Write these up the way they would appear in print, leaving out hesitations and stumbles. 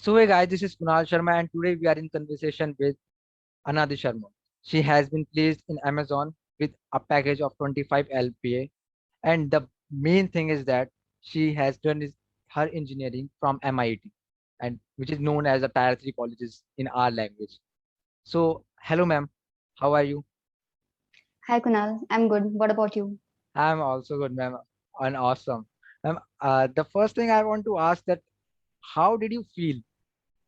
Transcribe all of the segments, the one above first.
So hey guys, this is Kunal Sharma and today we are in conversation with Anadi Sharma. She has been placed in Amazon with a package of 25 LPA, and the main thing is that she has done her engineering from MIT, and which is known as a tier 3 colleges in our language. So hello ma'am, how are you? Hi Kunal, I'm good. What about you? I'm also good ma'am and awesome. Ma'am, the first thing I want to ask that how did you feel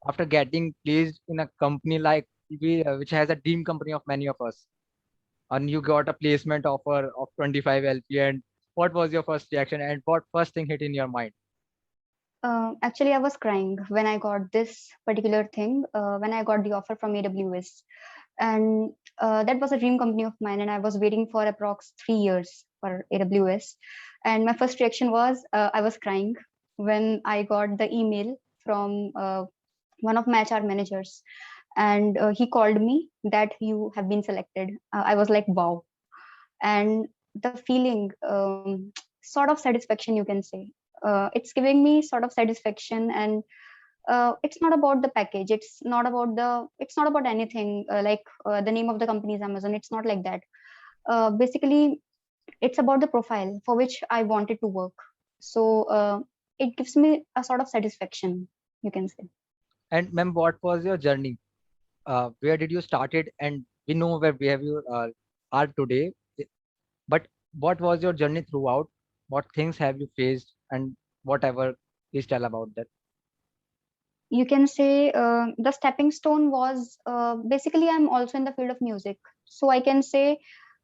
after getting placed in a company like which has a dream company of many of us, and you got a placement offer of 25 LP, and what was your first reaction and what first thing hit in your mind? Actually, I was crying when I got this particular thing, when I got the offer from AWS. And that was a dream company of mine, and I was waiting for approx 3 years for AWS. And my first reaction was I was crying when I got the email from one of my HR managers. And he called me that you have been selected. I was like, wow. And the feeling, sort of satisfaction, you can say. It's giving me sort of satisfaction, and it's not about the package, it's not about anything, the name of the company is Amazon. It's not like that. Basically, it's about the profile for which I wanted to work. So it gives me a sort of satisfaction, you can say. And ma'am, what was your journey? Where did you started? And we know where we have you are today, but what was your journey throughout? What things have you faced, and whatever, please tell about that. You can say the stepping stone was, basically, I'm also in the field of music. So I can say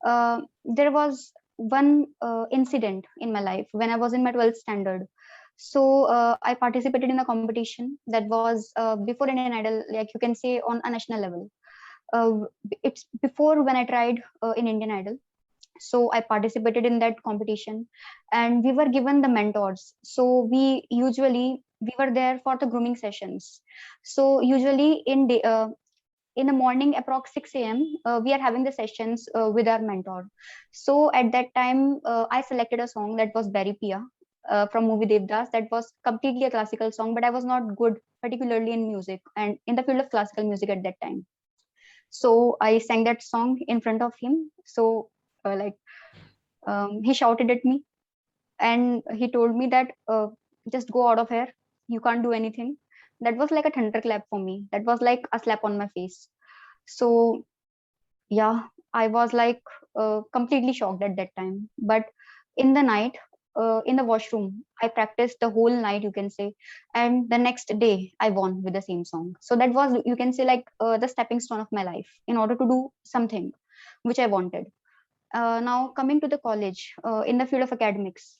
there was one incident in my life when I was in my 12th standard. So I participated in a competition that was before Indian Idol, like you can say on a national level. Uh, it's before when I tried in Indian Idol. So I participated in that competition, and we were given the mentors. So we were there for the grooming sessions. So usually in the morning approx 6 a.m. We are having the sessions with our mentor. So at that time I selected a song that was Berry Pia, from movie Devdas. That was completely a classical song, but I was not good particularly in music and in the field of classical music at that time. So I sang that song in front of him. So like he shouted at me, and he told me that just go out of here, you can't do anything. That was like a thunderclap for me. That was like a slap on my face. So yeah, I was like completely shocked at that time. But in the night, in the washroom, I practiced the whole night, you can say. And the next day I won with the same song. So that was, you can say, like the stepping stone of my life in order to do something which I wanted. Now coming to the college, in the field of academics,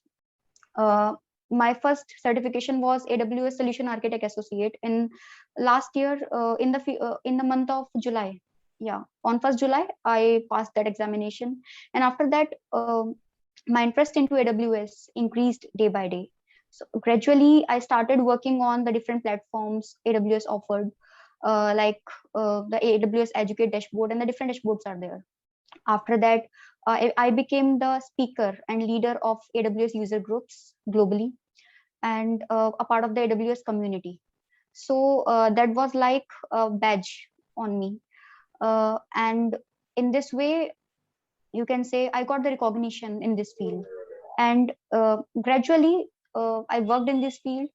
uh, my first certification was AWS Solution Architect Associate in last year, in the month of July. Yeah, on 1st July, I passed that examination, and after that, my interest into AWS increased day by day. So gradually, I started working on the different platforms AWS offered, the AWS Educate dashboard, and the different dashboards are there. After that, I became the speaker and leader of AWS user groups globally, and a part of the AWS community. So that was like a badge on me. And in this way, you can say I got the recognition in this field. And gradually, I worked in this field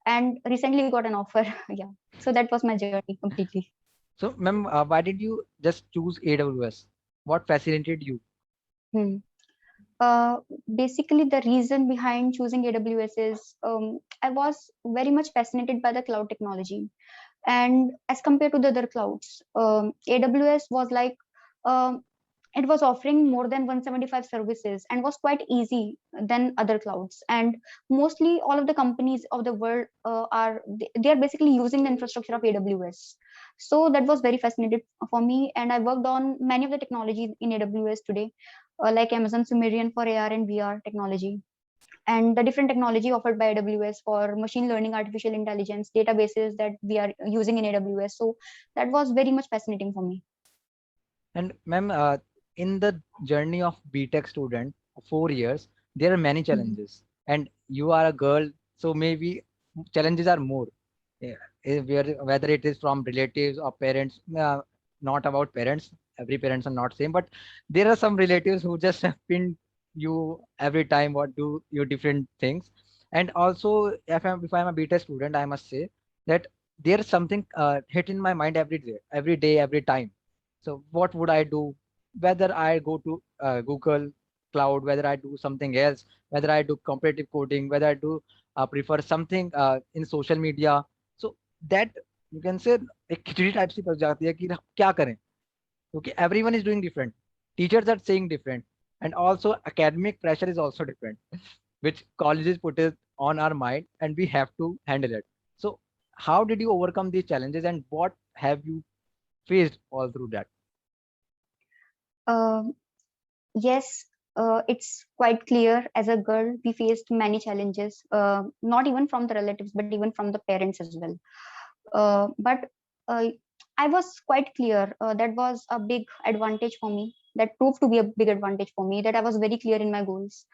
and recently got an offer. Yeah. So that was my journey completely. So ma'am, why did you just choose AWS? What fascinated you? Hmm. Uh, Basically, the reason behind choosing AWS is I was very much fascinated by the cloud technology. And as compared to the other clouds, AWS was like, um, it was offering more than 175 services and was quite easy than other clouds. And mostly all of the companies of the world they are basically using the infrastructure of AWS. So that was very fascinating for me. And I worked on many of the technologies in AWS today, like Amazon Sumerian for AR and VR technology, and the different technology offered by AWS for machine learning, artificial intelligence, databases that we are using in AWS. So that was very much fascinating for me. And ma'am, in the journey of BTech student, 4 years, there are many Mhm. challenges, and you are a girl, so maybe challenges are more. Yeah. whether it is from relatives or parents, not about parents. Every parents are not same, but there are some relatives who just pin you every time what do you different things. And also, if I'm a beta student, I must say that there's something hit in my mind every day, every time. So what would I do? Whether I go to Google Cloud, whether I do something else, whether I do competitive coding, whether I do prefer something in social media. So that you can say एक खिचड़ी type सी पक जाती है कि क्या करें, क्योंकि everyone is doing different, teachers are saying different, and also academic pressure is also different, which colleges put it on our mind and we have to handle it. So how did you overcome these challenges and what have you faced all through that? Um, yes, it's quite clear. As a girl, we faced many challenges, not even from the relatives, but even from the parents as well. But I was quite clear. That was a big advantage for me. That proved to be a big advantage for me. That I was very clear in my goals.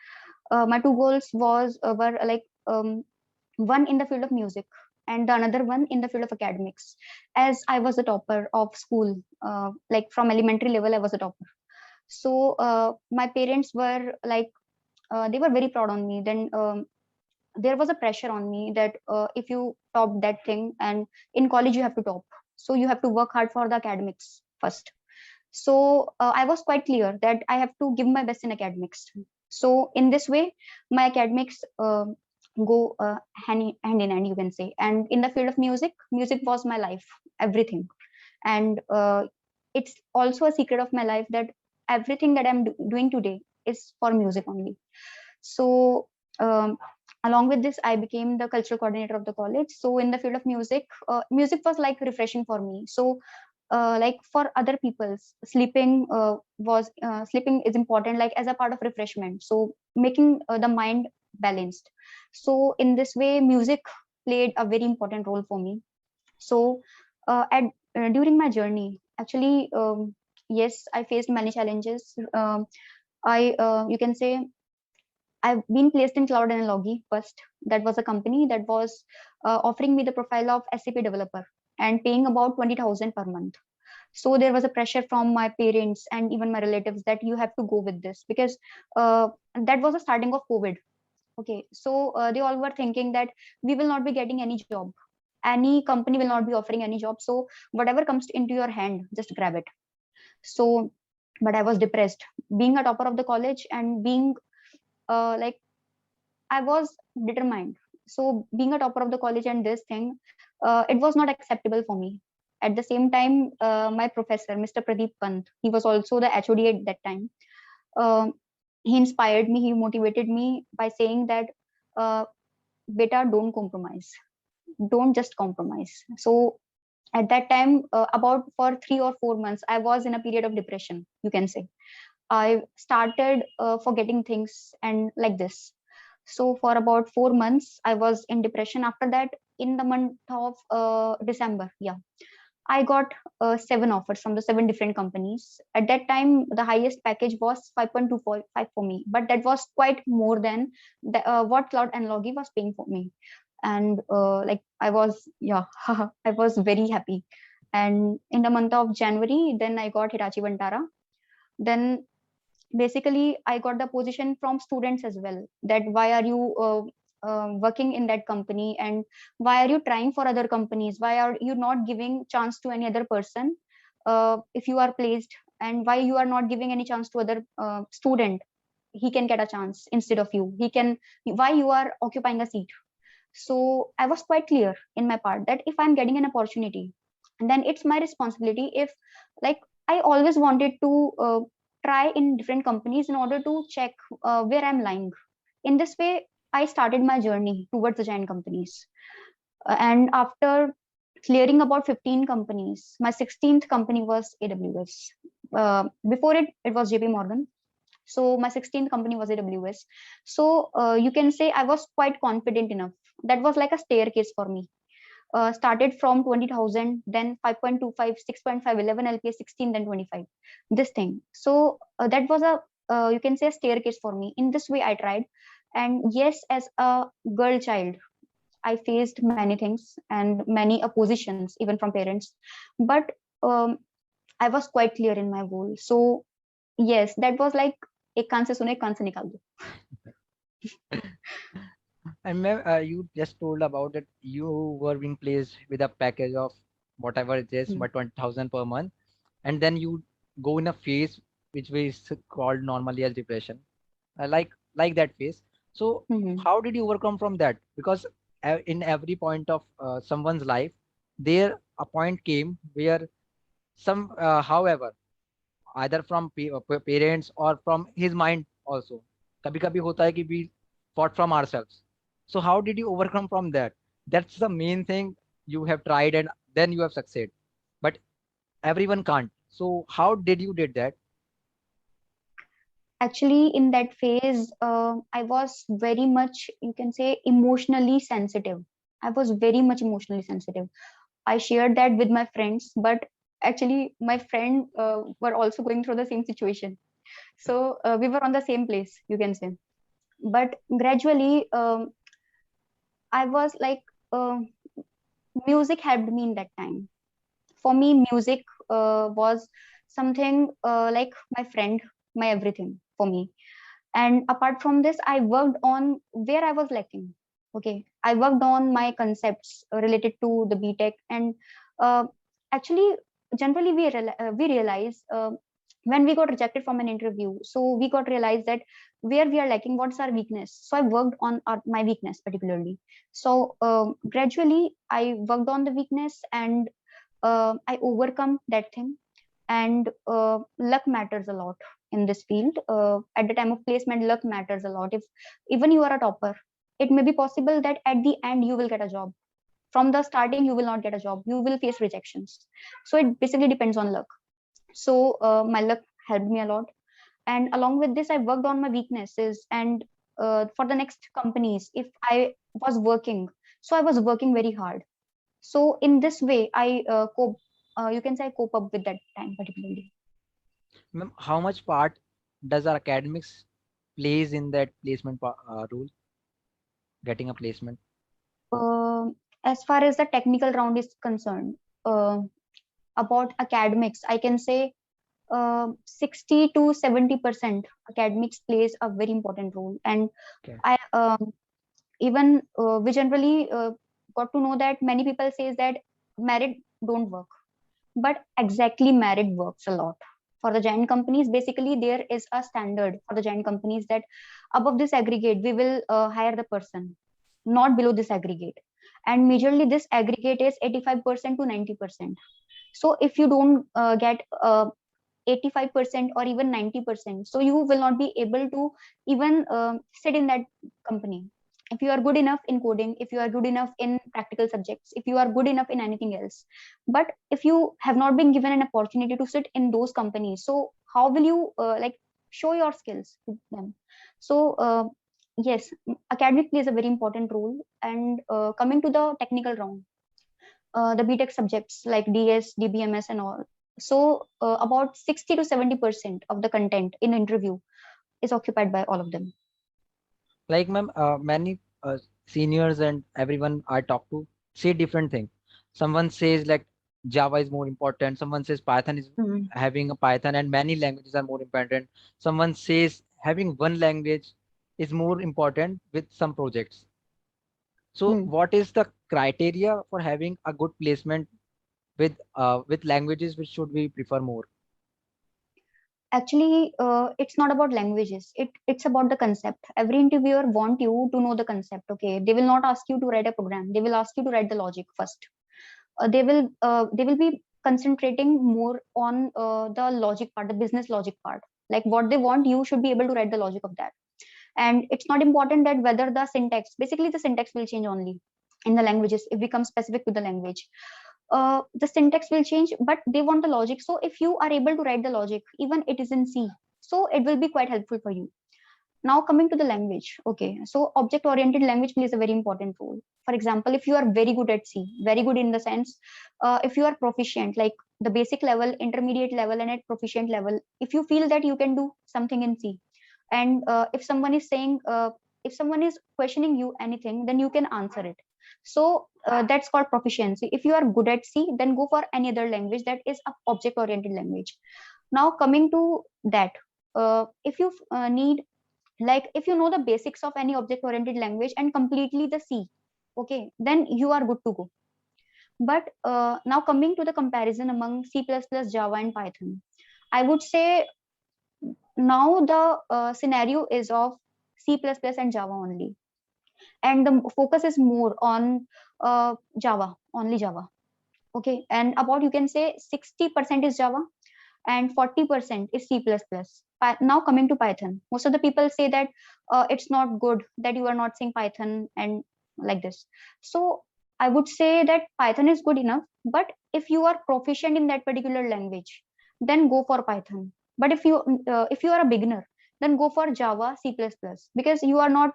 My two goals were like one in the field of music and the another one in the field of academics. As I was a topper of school, like from elementary level, I was a topper. So my parents were like, they were very proud on me. Then there was a pressure on me that if you top that thing and in college you have to top, so you have to work hard for the academics first. So I was quite clear that I have to give my best in academics. So in this way, my academics go hand in hand, you can say. And in the field of music, music was my life, everything. And it's also a secret of my life that everything that I'm doing today is for music only. So along with this, I became the cultural coordinator of the college. So in the field of music, music was like refreshing for me. So like for other people, sleeping is important, like as a part of refreshment. So making the mind balanced. So in this way, music played a very important role for me. So at during my journey, actually, yes, I faced many challenges. I you can say I've been placed in Cloud Analogy first. That was a company that was offering me the profile of SAP developer and paying about 20,000 per month. So there was a pressure from my parents and even my relatives that you have to go with this because that was the starting of COVID. Okay, so they all were thinking that we will not be getting any job. Any company will not be offering any job. So whatever comes into your hand, just grab it. So, but I was depressed. Being a topper of the college and being like I was determined. So being a topper of the college and this thing, it was not acceptable for me. At the same time, my professor, Mr. Pradeep Pant, he was also the HOD at that time. Uh, he inspired me, he motivated me by saying that, beta, don't compromise. Don't just compromise. So at that time, about for 3 or 4 months, I was in a period of depression, you can say. I started forgetting things and like this. So for about 4 months, I was in depression. After that, in the month of December, yeah, I got 7 offers from the 7 different companies. At that time, the highest package was 5.25 for me, but that was quite more than what Cloud Analogy was paying for me. And like I was, yeah, I was very happy. And in the month of January, then I got Hitachi Vantara. Then basically I got the position from students as well, that why are you working in that company and why are you trying for other companies, why are you not giving chance to any other person if you are placed, and why you are not giving any chance to other student, he can get a chance instead of you, he can, why you are occupying a seat. So I was quite clear in my part that if I'm getting an opportunity, then it's my responsibility. If like I always wanted to try in different companies in order to check where I'm lying. In this way, I started my journey towards the giant companies. And after clearing about 15 companies, my 16th company was AWS. Before it, it was JP Morgan. So my 16th company was AWS. So you can say I was quite confident enough. That was like a staircase for me. Started from 20,000, then 5.25, 6.5, 11 LPA, 16, then 25. This thing. So that was a, you can say a staircase for me. In this way, I tried. And yes, as a girl child, I faced many things and many oppositions, even from parents. But I was quite clear in my goal. So yes, that was like एक कान से सुनो एक कान से निकाल दो. And ma'am, you just told about that you were being placed with a package of whatever it is, Hmm. but 20,000 per month, and then you go in a phase which is called normally as depression, like that phase. So Hmm. how did you overcome from that? Because in every point of someone's life, there a point came where however, either from parents or from his mind also. कभी कभी होता है कि we fought from ourselves. So how did you overcome from that? That's the main thing you have tried and then you have succeeded. But everyone can't. So how did you did that? Actually, in that phase, I was very much, you can say, emotionally sensitive. I was very much emotionally sensitive. I shared that with my friends, but actually, my friend were also going through the same situation. So we were on the same place, you can say. But gradually, I was like, uh, music helped me in that time. For me, music was something like my friend, my everything for me. And apart from this, I worked on where I was lacking. Okay, I worked on my concepts related to the BTech, and uh, actually, generally we realize when we got rejected from an interview, so we got realized that where we are lacking, what's our weakness. So I worked on my weakness particularly. So gradually, I worked on the weakness, and I overcome that thing. And luck matters a lot in this field. At the time of placement, luck matters a lot. If even you are a topper, it may be possible that at the end you will get a job. From the starting, you will not get a job. You will face rejections. So it basically depends on luck. So my luck helped me a lot. And along with this, I worked on my weaknesses. And for the next companies, if I was working, so I was working very hard. So in this way, I cope. You can say I cope up with that time particularly. Ma'am, how much part does our academics plays in that placement rule, getting a placement? Uh, as far as the technical round is concerned, uh, about academics, I can say 60 to 70% academics plays a very important role. And Okay. I even we generally got to know that many people says that merit don't work, but exactly merit works a lot. For the giant companies, basically there is a standard for the giant companies that above this aggregate we will hire the person, not below this aggregate. And majorly this aggregate is 85% to 90%. So if you don't get 85% or even 90%, so you will not be able to even sit in that company. If you are good enough in coding, if you are good enough in practical subjects, if you are good enough in anything else, but if you have not been given an opportunity to sit in those companies, so how will you like show your skills to them? So yes, academic plays a very important role. And coming to the technical round, the BTech subjects like DS, DBMS, and all. So about 60 to 70% of the content in interview is occupied by all of them. Like ma'am, many seniors and everyone I talk to say different thing. Someone says like Java is more important. Someone says Python is Mhm. having a Python and many languages are more important. Someone says having one language is more important with some projects. So Hmm. what is the criteria for having a good placement with languages which should we prefer more? Actually, it's not about languages. It's about the concept. Every interviewer want you to know the concept. Okay, they will not ask you to write a program. They will ask you to write the logic first. They will be concentrating more on the logic part, the business logic part. Like what they want, you should be able to write the logic of that. And it's not important that whether the syntax, basically the syntax will change only in the languages if we come specific to the language. The syntax will change, but they want the logic. So if you are able to write the logic, even it is in C, so it will be quite helpful for you. Now coming to the language, okay, so object oriented language plays a very important role. For example, if you are very good at C, very good in the sense, if you are proficient, like the basic level, intermediate level, and at proficient level, if you feel that you can do something in C, and if someone is saying, if someone is questioning you anything, then you can answer it. So that's called proficiency. If you are good at C, then go for any other language that is a object oriented language. Now coming to that, if you need, like if you know the basics of any object oriented language and completely the C, okay, then you are good to go. But now coming to the comparison among C++, Java and Python, I would say now the scenario is of C++ and Java only, and the focus is more on Java, only Java. Okay, and about, you can say, 60% is Java and 40% is C++. Now coming to Python, most of the people say that it's not good that you are not saying Python and like this. So I would say that Python is good enough, but if you are proficient in that particular language, then go for Python. But if you are a beginner, then go for Java, C++, because you are not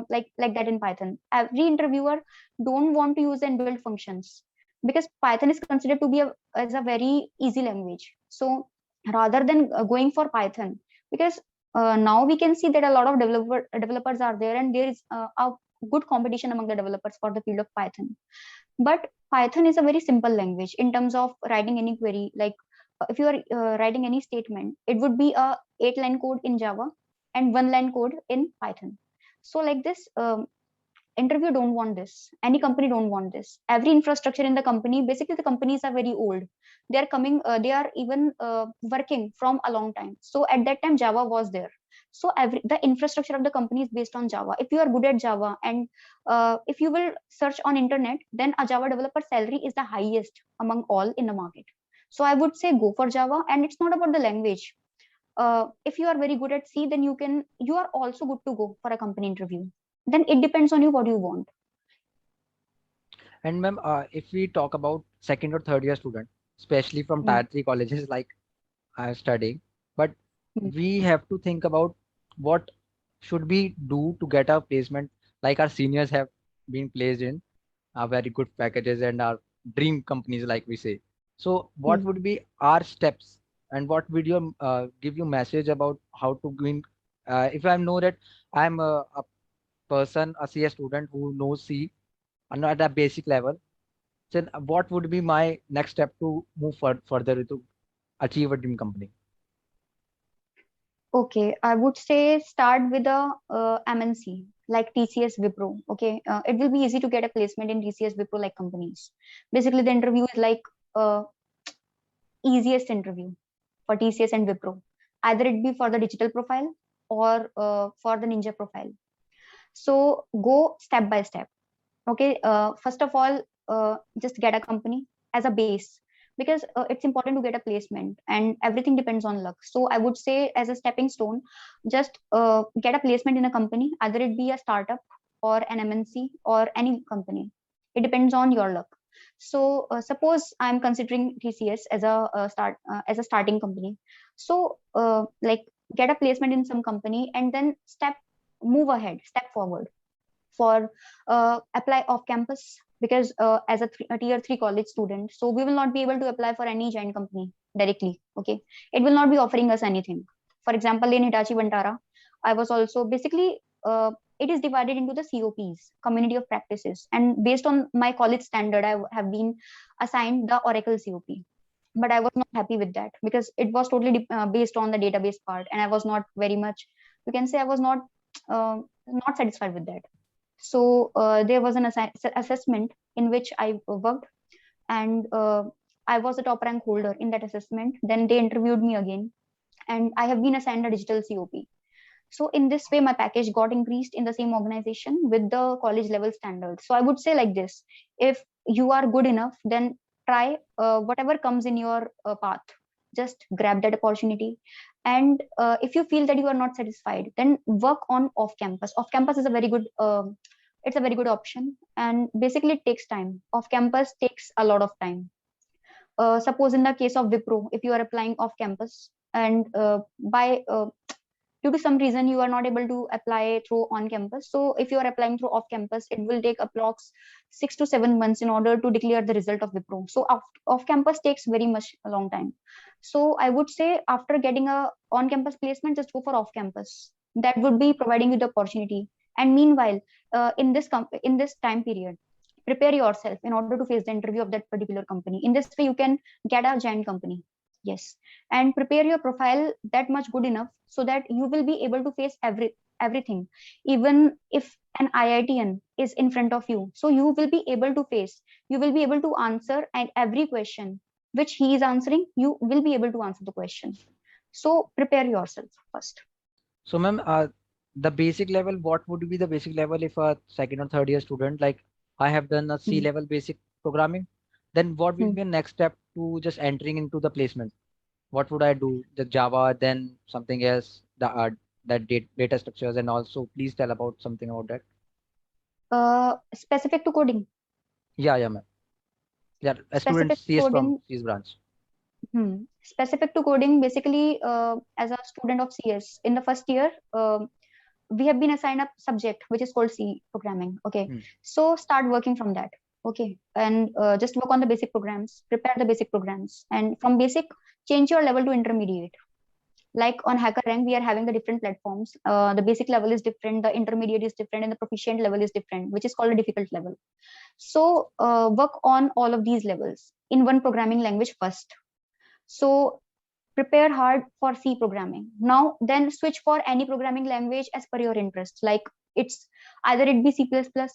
like that in Python. Every interviewer don't want to use and build functions, because Python is considered to be as a very easy language. So rather than going for Python, because now we can see that a lot of developers are there, and there is a good competition among the developers for the field of Python. But Python is a very simple language in terms of writing any query. Like if you are writing any statement, it would be a 8-line code in Java and 1-line code in Python. So like this, interview don't want this, any company don't want this. Every infrastructure in the company, basically the companies are very old, they are coming, they are even working from a long time. So at that time Java was there, so the infrastructure of the company is based on Java. If you are good at Java, and if you will search on internet, then a Java developer salary is the highest among all in the market. So I would say go for Java. And it's not about the language. If you are very good at C, then you are also good to go for a company interview. Then it depends on you what you want. And ma'am, if we talk about second or third year student, especially from Mm. tier 3 colleges like I'm studying, but Mm. we have to think about what should we do to get our placement, like our seniors have been placed in very good packages and our dream companies, like we say. So what Mm. would be our steps, and what would you give you message about how to win? If I know that I'm a person, a CS student who knows C and at a basic level, then what would be my next step to move further to achieve a dream company? Okay, I would say start with a MNC like TCS, Wipro. Okay, it will be easy to get a placement in TCS, Wipro like companies. Basically, the interview is like uh, easiest interview for TCS and Wipro. Either it be for the digital profile or for the ninja profile. So go step by step. Okay, first of all, just get a company as a base, because it's important to get a placement and everything depends on luck. So I would say, as a stepping stone, just get a placement in a company, either it be a startup or an MNC or any company. It depends on your luck. So suppose I'm considering TCS as a as a starting company. So like get a placement in some company, and then move ahead, step forward for apply off campus, because as a tier 3 college student, so we will not be able to apply for any giant company directly. Okay, it will not be offering us anything. For example, in Hitachi Vantara, I was also basically it is divided into the COPs, community of practices, and based on my college standard, I have been assigned the Oracle COP. But I was not happy with that, because it was totally based on the database part, and I was not very much, you can say, I was not satisfied with that. So there was an assessment in which I worked, and I was a top rank holder in that assessment. Then they interviewed me again, and I have been assigned a digital COP. So in this way, my package got increased in the same organization with the college level standards. So I would say like this: if you are good enough, then try whatever comes in your path. Just grab that opportunity. And if you feel that you are not satisfied, then work on off campus. Off campus is a very good it's a very good option, and basically it takes time. Off campus takes a lot of time. Suppose in the case of Wipro, if you are applying off campus, and by due to some reason you are not able to apply through on campus, so if you are applying through off campus, it will take approx 6 to 7 months in order to declare the result of Wipro. So off campus takes very much a long time. So I would say, after getting a on campus placement, just go for off campus. That would be providing you the opportunity. And meanwhile, in this time period, prepare yourself in order to face the interview of that particular company. In this way you can get a giant company. Yes. And prepare your profile that much good enough so that you will be able to face everything, even if an IITian is in front of you, so you will be able to face, you will be able to answer, and every question which he is answering, you will be able to answer the question. So prepare yourself first. So, ma'am, the basic level, what would be the basic level if a second or third year student, like I have done a C Hmm. level basic programming, then what will Hmm. be the next step to just entering into the placement? What would I do? The Java, then something else, the that data structures, and also please tell about something about that. Specific to coding. Yeah, ma'am. Yeah, a student Specific to CS from coding. CS branch. Specific to coding, basically, as a student of CS in the first year, we have been assigned a subject which is called C programming. Okay, Hmm. so start working from that. Okay, and just work on the basic programs, prepare the basic programs, and from basic, change your level to intermediate. Like on HackerRank, we are having the different platforms. The basic level is different, the intermediate is different, and the proficient level is different, which is called a difficult level. So work on all of these levels in one programming language first. So prepare hard for C programming. Now then switch for any programming language as per your interest. Like it's either it be C++,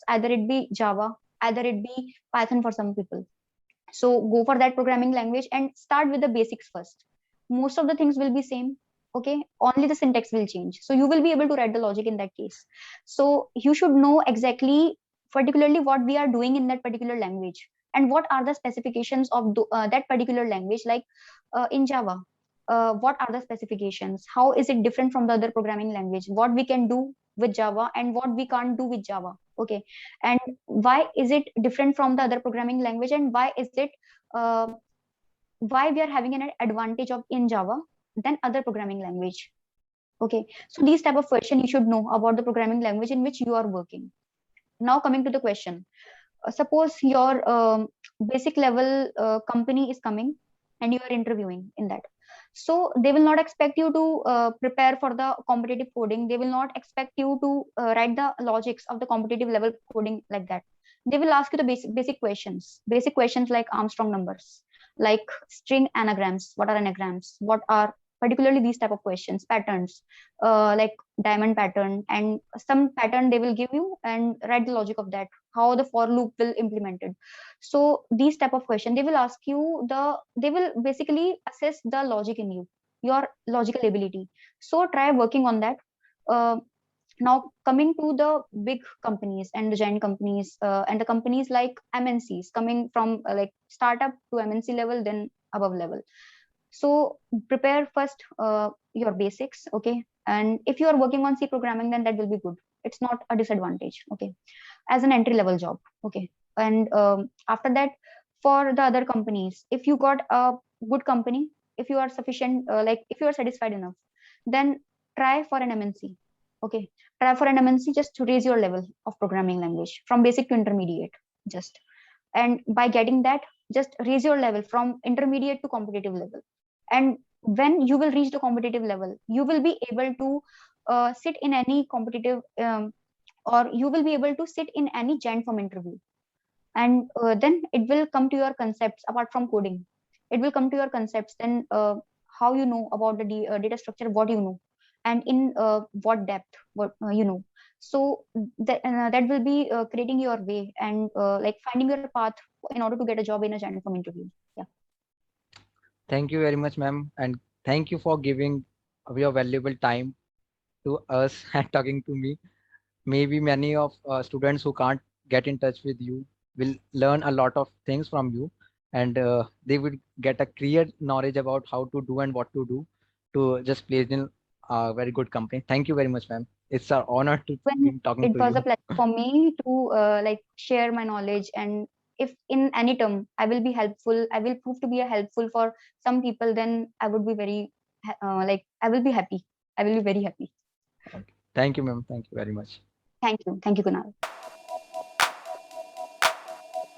either it be Java, either it be Python for some people. So go for that programming language and start with the basics first. Most of the things will be same. Okay, only the syntax will change. So you will be able to write the logic in that case. So you should know exactly, particularly what we are doing in that particular language and what are the specifications of that particular language. Like in Java, what are the specifications? How is it different from the other programming language? What we can do with Java and what we can't do with Java. Okay, and why is it different from the other programming language, and why is it uh, why we are having an advantage of in Java than other programming language. Okay, so these type of question you should know about the programming language in which you are working. Now coming to the question, suppose your basic level company is coming and you are interviewing in that. So they will not expect you to prepare for the competitive coding. They will not expect you to write the logics of the competitive level coding like that. They will ask you the basic questions like Armstrong numbers, like string anagrams. What are anagrams? What are particularly these type of questions, patterns, like diamond pattern, and some pattern they will give you and write the logic of that, how the for loop will implemented. So these type of question they will ask you, they will basically assess the logic in you, your logical ability. So try working on that. uh, Now coming to the big companies and the giant companies, and the companies like MNCs, coming from like startup to MNC level, then above level. So prepare first your basics. Okay, and if you are working on C programming, then that will be good. It's not a disadvantage. Okay, as an entry level job. Okay, and after that, for the other companies, if you got a good company, if you are sufficient, like if you are satisfied enough, then try for an MNC. Okay, try for an MNC just to raise your level of programming language from basic to intermediate. Just, and by getting that, just raise your level from intermediate to competitive level. And when you will reach the competitive level, you will be able to sit in any competitive or you will be able to sit in any giant form interview. And then it will come to your concepts apart from coding. It will come to your concepts, then how you know about the data structure, what you know, and in what depth, what you know. So that will be creating your way and like finding your path in order to get a job in a giant form interview. Yeah. Thank you very much, ma'am, and thank you for giving your valuable time to us and talking to me. Maybe many of students who can't get in touch with you will learn a lot of things from you, and they will get a clear knowledge about how to do and what to do to just place in a very good company. Thank you very much, ma'am. It's our honor to When be talking it to was a you. pleasure for me to like share my knowledge, and if in any term I will be helpful, I will prove to be a helpful for some people, then I would be very like I will be happy. I will be very happy. Okay. Thank you, ma'am. Thank you very much. Thank you, Kunal.